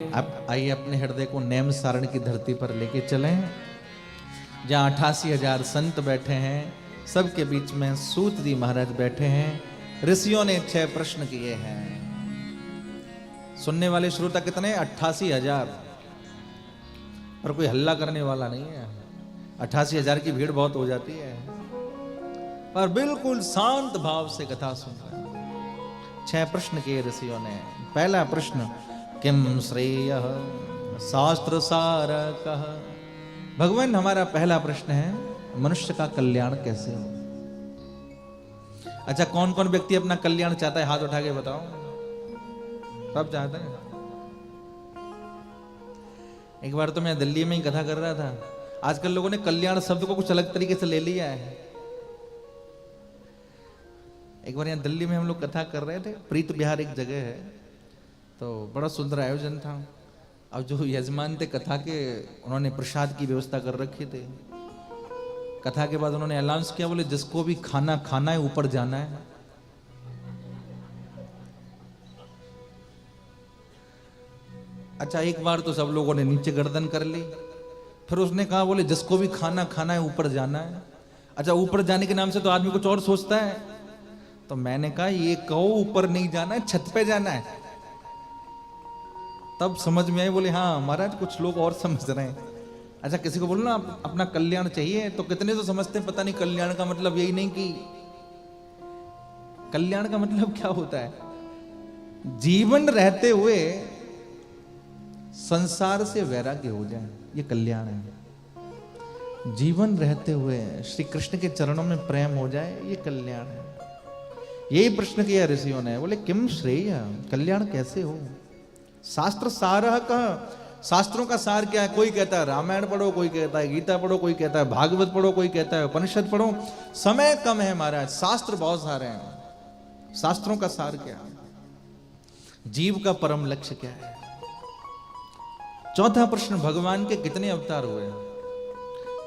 अब आइए अपने हृदय को नेम सारण की धरती पर लेके चलें, जहाँ 88,000 संत बैठे हैं, सबके बीच में सूत जी महाराज बैठे हैं। ऋषियों ने 6 प्रश्न किए हैं। सुनने वाले श्रोता कितने? 88,000। पर कोई हल्ला करने वाला नहीं है। 88,000 की भीड़ बहुत हो जाती है, पर बिल्कुल शांत भाव से कथा सुन रहे हैं। 6 प्रश्न किए ऋषियों ने। पहला प्रश्न, किम श्रेय शास्त्र सारकः। भगवान, हमारा पहला प्रश्न है, मनुष्य का कल्याण कैसे हो? अच्छा, कौन कौन व्यक्ति अपना कल्याण चाहता है? हाथ उठा के बताओ। सब चाहते हैं। एक बार तो मैं दिल्ली में ही कथा कर रहा था। आजकल लोगों ने कल्याण शब्द को कुछ अलग तरीके से ले लिया है। एक बार यहाँ दिल्ली में हम लोग कथा कर रहे थे, प्रीत बिहार एक जगह है, तो बड़ा सुंदर आयोजन था। अब जो यजमान थे कथा के, उन्होंने प्रसाद की व्यवस्था कर रखी थी। कथा के बाद उन्होंने अनाउंस किया, बोले जिसको भी खाना खाना है ऊपर जाना है। अच्छा, एक बार तो सब लोगों ने नीचे गर्दन कर ली। फिर उसने कहा, बोले जिसको भी खाना खाना है ऊपर जाना है। अच्छा, ऊपर जाने के नाम से तो आदमी कुछ और सोचता है। तो मैंने कहा, ये कहो ऊपर नहीं जाना है, छत पे जाना है। तब समझ में आई। बोले हाँ महाराज, कुछ लोग और समझ रहे हैं। अच्छा, किसी को बोलो ना अपना कल्याण चाहिए, तो कितने तो समझते हैं पता नहीं कल्याण का मतलब यही नहीं कि कल्याण का मतलब क्या होता है। जीवन रहते हुए संसार से वैराग्य हो जाए, ये कल्याण है। जीवन रहते हुए श्री कृष्ण के चरणों में प्रेम हो जाए, ये कल्याण है। यही प्रश्न किया ऋषियों ने। बोले किम श्रेय, कल्याण कैसे हो? शास्त्र सारः कः, शास्त्रों का सार क्या है? कोई कहता है रामायण पढ़ो, कोई कहता है गीता पढ़ो, कोई कहता है भागवत पढ़ो, कोई कहता है उपनिषद पढ़ो। समय कम है महाराज, शास्त्र बहुत सारे हैं। शास्त्रों का सार क्या है? जीव का परम लक्ष्य क्या है? चौथा प्रश्न, भगवान के कितने अवतार हुए?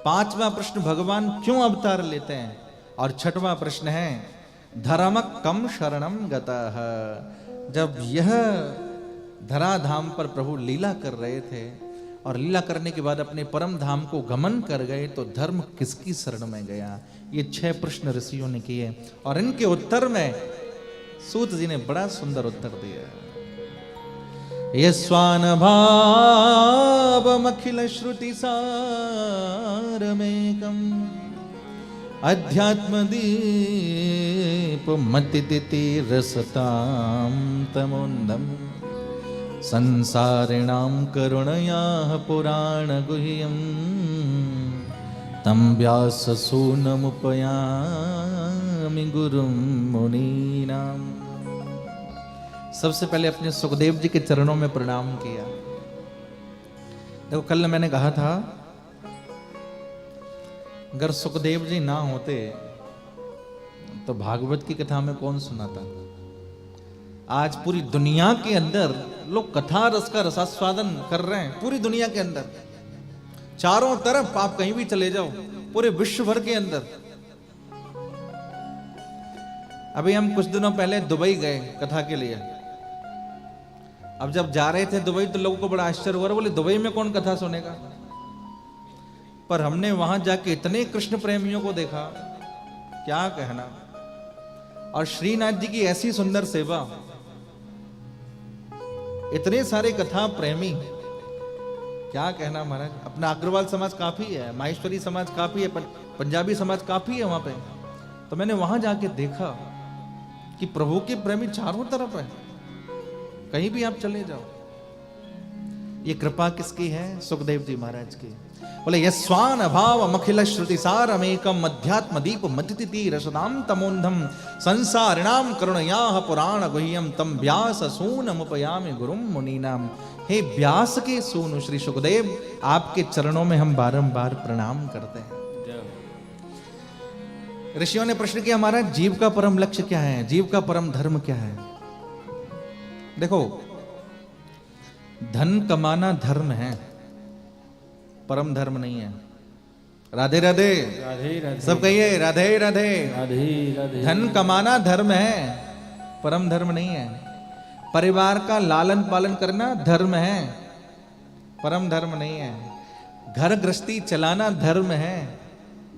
5वां प्रश्न, भगवान क्यों अवतार लेते हैं? और 6वां प्रश्न है, धर्मक कम शरणम गतः। जब यह धराधाम पर प्रभु लीला कर रहे थे और लीला करने के बाद अपने परम धाम को गमन कर गए, तो धर्म किसकी शरण में गया? ये 6 प्रश्न ऋषियों ने किए, और इनके उत्तर में सूत जी ने बड़ा सुंदर उत्तर दिया। यस्वान भावमखिल श्रुति सारमेकम अध्यात्म दीप मतिति रसताम तमोन्दम संसारिणां करुणयाः पुराण गुह्यं तं व्याससूनमुपयामि गुरुं मुनीनां। सबसे पहले अपने सुखदेव जी के चरणों में प्रणाम किया। देखो, कल मैंने कहा था, अगर सुखदेव जी ना होते तो भागवत की कथा में कौन सुनाता? आज पूरी दुनिया के अंदर लोग कथा रस का रसास्वादन कर रहे हैं। पूरी दुनिया के अंदर, चारों तरफ आप कहीं भी चले जाओ, पूरे विश्व भर के अंदर। अभी हम कुछ दिनों पहले दुबई गए कथा के लिए। अब जब जा रहे थे दुबई, तो लोगों को बड़ा आश्चर्य हुआ, बोले दुबई में कौन कथा सुनेगा? पर हमने वहां जाके इतने कृष्ण प्रेमियों को देखा, क्या कहना। और श्रीनाथ जी की ऐसी सुंदर सेवा, इतने सारे कथा प्रेमी, क्या कहना महाराज। अपना अग्रवाल समाज काफी है, माहेश्वरी समाज काफी है, पंजाबी समाज काफी है वहां पे। तो मैंने वहां जाके देखा कि प्रभु के प्रेमी चारों तरफ है, कहीं भी आप चले जाओ। ये कृपा किसकी है? सुखदेव जी महाराज की। बोले यस्वान अभाव अखिल श्रुति सारमेकम अध्यात्म दीप मतिति रसदाम तमोन्धम संसारिणाम करुणयाः पुराण गुह्यम तम व्यास सूनमुपयामि गुरुं मुनीनाम। हे व्यास के सूनु श्री सुखदेव, आपके चरणों में हम बारंबार प्रणाम करते हैं। ऋषियों ने प्रश्न किया, हमारा जीव का परम लक्ष्य क्या है? जीव का परम धर्म क्या है? देखो, धन कमाना धर्म है, परम धर्म नहीं है। राधे राधे, राधे राधे, सब कहिए राधे राधे। राधे राधे। धन कमाना धर्म है, परम धर्म नहीं है। परिवार का लालन पालन करना धर्म है, परम धर्म नहीं है। घर गृहस्थी चलाना धर्म है,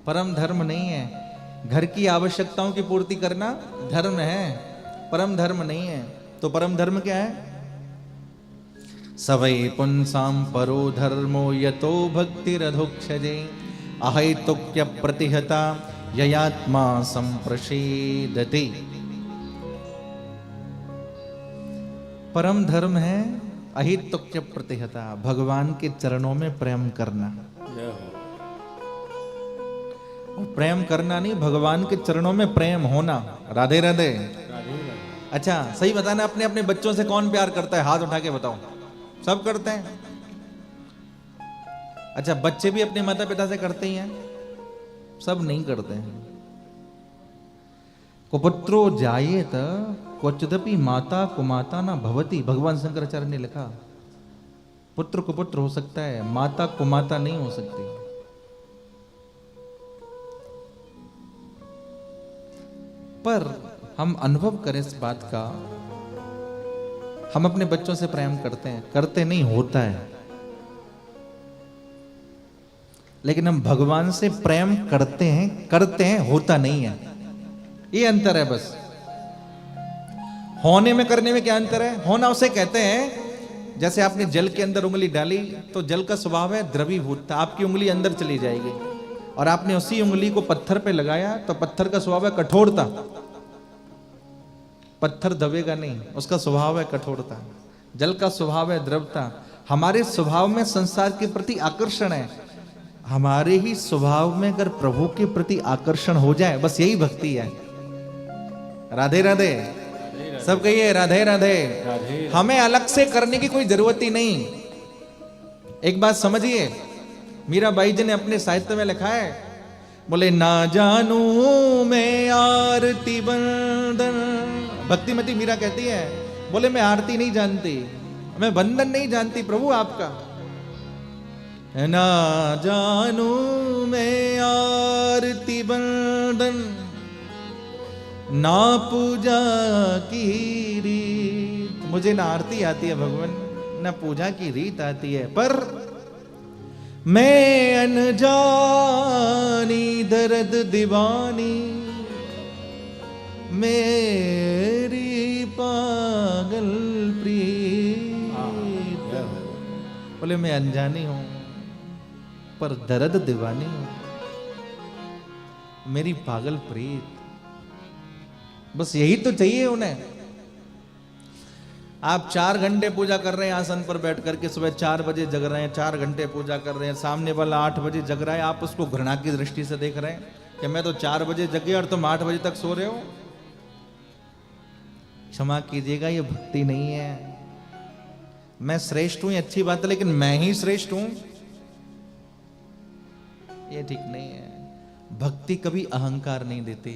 परम धर्म नहीं है। घर की आवश्यकताओं की पूर्ति करना धर्म है, परम धर्म नहीं है। तो परम धर्म क्या है? सवै पुंसाम परो धर्मो यतो भक्तिरधोक्षजे अहैतुक्य प्रतिहता ययात्मा संप्रषेदते। परम धर्म है अहितुक्य प्रतिहता, भगवान के चरणों में प्रेम करना। जय हो। और प्रेम करना नहीं, भगवान के चरणों में प्रेम होना। राधे राधे। राधे राधे। अच्छा सही बताना, अपने अपने बच्चों से कौन प्यार करता है? हाथ उठा के बताओ। सब करते हैं। अच्छा बच्चे भी अपने माता पिता से करते ही हैं? सब नहीं करते हैं। कुपुत्रो जायेत क्वचिदपि माता कुमाता ना भवति। भगवान शंकराचार्य ने लिखा, पुत्र कुपुत्र हो सकता है, माता कुमाता नहीं हो सकती। पर हम अनुभव करें इस बात का, हम अपने बच्चों से प्रेम करते हैं, करते नहीं, होता है। लेकिन हम भगवान से प्रेम करते हैं, होता नहीं है। ये अंतर है बस। होने में करने में क्या अंतर है? होना उसे कहते हैं, जैसे आपने जल के अंदर उंगली डाली तो जल का स्वभाव है द्रवीभूतता, आपकी उंगली अंदर चली जाएगी। और आपने उसी उंगली को पत्थर पे लगाया तो पत्थर का स्वभाव है कठोरता, पत्थर दबेगा नहीं, उसका स्वभाव है कठोरता। जल का स्वभाव है द्रवता। हमारे स्वभाव में संसार के प्रति आकर्षण है, हमारे ही स्वभाव में अगर प्रभु के प्रति आकर्षण हो जाए, बस यही भक्ति है। राधे राधे। सब कहिए राधे राधे। राधे। हमें अलग से करने की कोई जरूरत ही नहीं। एक बात समझिए, मीराबाई जी ने अपने साहित्य में लिखा है, बोले ना जानू मैं आरती बंदन। भक्तिमती मीरा कहती है, बोले मैं आरती नहीं जानती, मैं बंधन नहीं जानती प्रभु आपका। ना जानू मैं आरती बंदन, ना पूजा की रीत। मुझे ना आरती आती है भगवान, ना पूजा की रीत आती है, पर मैं अनजानी दर्द दीवानी मेरी पागल प्रीत। बोले मैं अनजानी हूं पर दर्द दीवानी हूं, मेरी पागल प्रीत। बस यही तो चाहिए उन्हें। आप 4 घंटे पूजा कर रहे हैं आसन पर बैठ करके, सुबह 4 बजे जग रहे हैं, 4 घंटे पूजा कर रहे हैं, सामने वाला 8 बजे जग रहा है, आप उसको घृणा की दृष्टि से देख रहे हैं कि मैं तो 4 बजे जग गया और तुम 8 बजे तक सो रहे हो। क्षमा कीजिएगा, ये भक्ति नहीं है। मैं श्रेष्ठ हूं ये अच्छी बात है, लेकिन मैं ही श्रेष्ठ हूं ये ठीक नहीं है। भक्ति कभी अहंकार नहीं देती,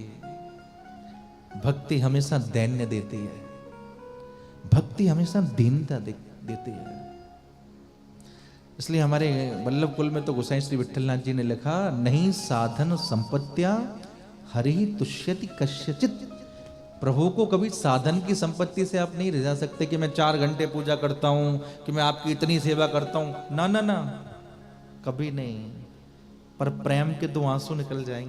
भक्ति हमेशा दैन्य देती है, भक्ति हमेशा दीनता देती है। इसलिए हमारे वल्लभ कुल में तो गोसाई श्री विठलनाथ जी ने लिखा, नहीं साधन संपत्तिया हरि तुष्यति कस्यचित। प्रभु को कभी साधन की संपत्ति से आप नहीं रिझा सकते कि मैं 4 घंटे पूजा करता हूं, कि मैं आपकी इतनी सेवा करता हूं। ना ना ना, कभी नहीं। पर प्रेम के 2 आंसू निकल जाएंगे।